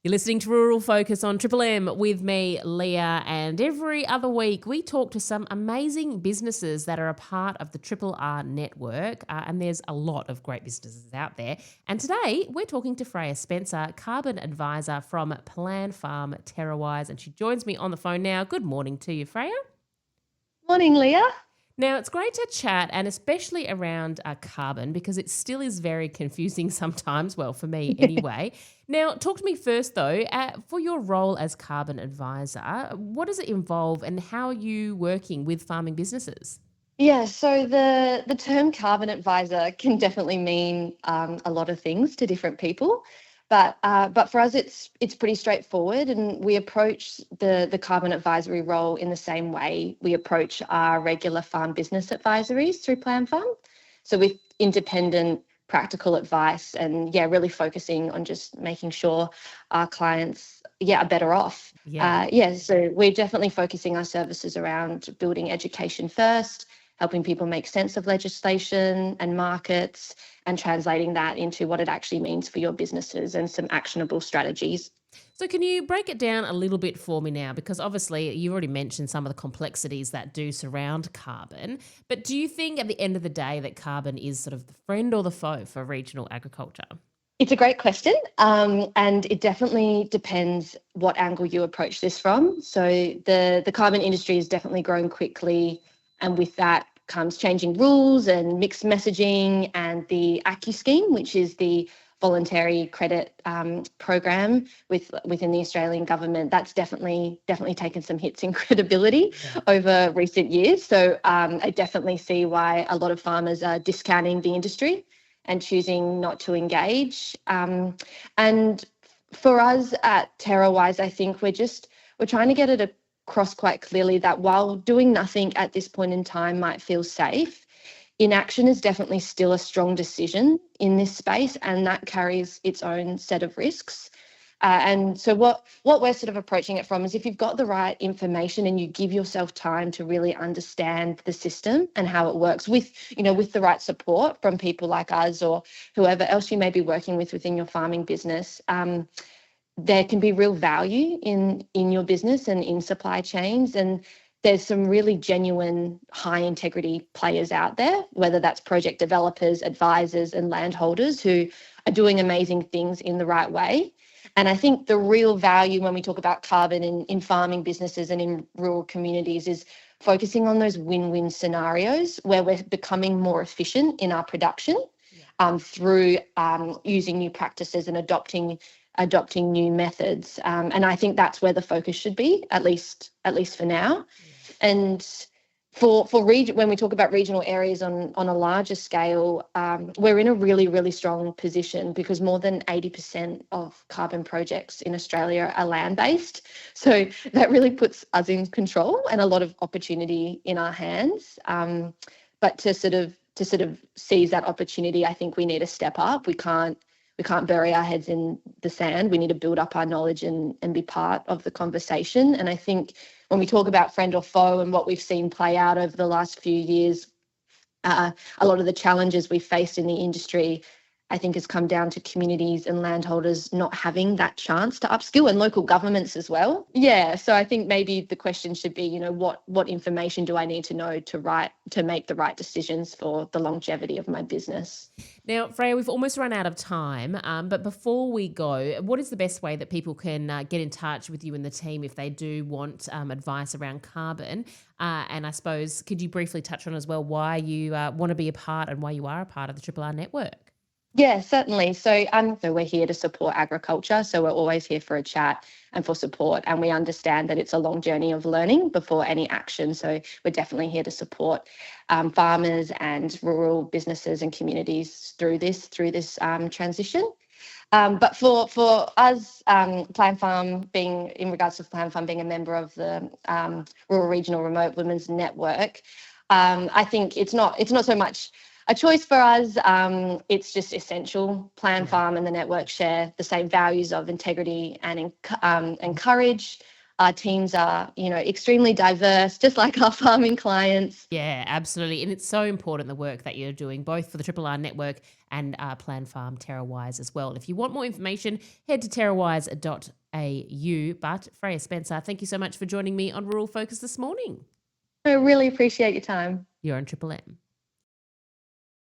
You're listening to Rural Focus on Triple M with me, Leah, and every other week we talk to some amazing businesses that are a part of the RRR Network, and there's a lot of great businesses out there. And today we're talking to Freya Spencer, Carbon Advisor from Planfarm TerraWise, and she joins me on the phone now. Good morning to you, Freya. Morning, Leah. Now, it's great to chat, and especially around carbon, because it still is very confusing sometimes, well, for me anyway. Now, talk to me first, though, for your role as carbon advisor, what does it involve and how are you working with farming businesses? Yeah, so the term carbon advisor can definitely mean a lot of things to different people, but for us it's pretty straightforward, and we approach the carbon advisory role in the same way we approach our regular farm business advisories through Plan Farm. So with independent, practical advice, and really focusing on just making sure our clients are better off. So we're definitely focusing our services around building education first, helping people make sense of legislation and markets, and translating that into what it actually means for your businesses and some actionable strategies. So can you break it down a little bit for me now? Because obviously you already mentioned some of the complexities that do surround carbon, but do you think at the end of the day that carbon is sort of the friend or the foe for regional agriculture? It's a great question, and it definitely depends what angle you approach this from. So the carbon industry is definitely growing quickly, and with that comes changing rules and mixed messaging, and the ACCU scheme, which is the voluntary credit program within the Australian government, that's definitely taken some hits in credibility over recent years. So I definitely see why a lot of farmers are discounting the industry and choosing not to engage. And for us at TerraWise, I think we're trying to get it across quite clearly that while doing nothing at this point in time might feel safe, inaction is definitely still a strong decision in this space, and that carries its own set of risks. And so what we're sort of approaching it from is, if you've got the right information and you give yourself time to really understand the system and how it works with the right support from people like us or whoever else you may be working with within your farming business, there can be real value in your business and in supply chains. And there's some really genuine high integrity players out there, whether that's project developers, advisors, and landholders who are doing amazing things in the right way. And I think the real value when we talk about carbon in farming businesses and in rural communities is focusing on those win-win scenarios where we're becoming more efficient in our production through using new practices and adopting new methods. And I think that's where the focus should be, at least for now. And for when we talk about regional areas on a larger scale, we're in a really, really strong position because more than 80% of carbon projects in Australia are land-based. So that really puts us in control and a lot of opportunity in our hands. But to sort of seize that opportunity, I think we need to step up. We can't bury our heads in the sand. We need to build up our knowledge and be part of the conversation. And I think when we talk about friend or foe and what we've seen play out over the last few years, a lot of the challenges we've faced in the industry, I think, has come down to communities and landholders not having that chance to upskill, and local governments as well. Yeah, so I think maybe the question should be, what information do I need to know to make the right decisions for the longevity of my business? Now, Freya, we've almost run out of time, but before we go, what is the best way that people can get in touch with you and the team if they do want advice around carbon? And I suppose, could you briefly touch on as well why you want to be a part and why you are a part of the RRR Network? Yeah, certainly. So we're here to support agriculture. So we're always here for a chat and for support. And we understand that it's a long journey of learning before any action. So we're definitely here to support farmers and rural businesses and communities through this transition. But for us, Plan Farm in regards to Plan Farm being a member of the Rural Regional Remote Women's Network, I think it's not so much a choice for us. It's just essential. Plan Farm and the network share the same values of integrity and courage. our teams are, extremely diverse, just like our farming clients. Yeah, absolutely. And it's so important, the work that you're doing, both for the RRR Network and Planfarm TerraWise as well. If you want more information, head to terrawise.au. But Freya Spencer, thank you so much for joining me on Rural Focus this morning. I really appreciate your time. You're on Triple M.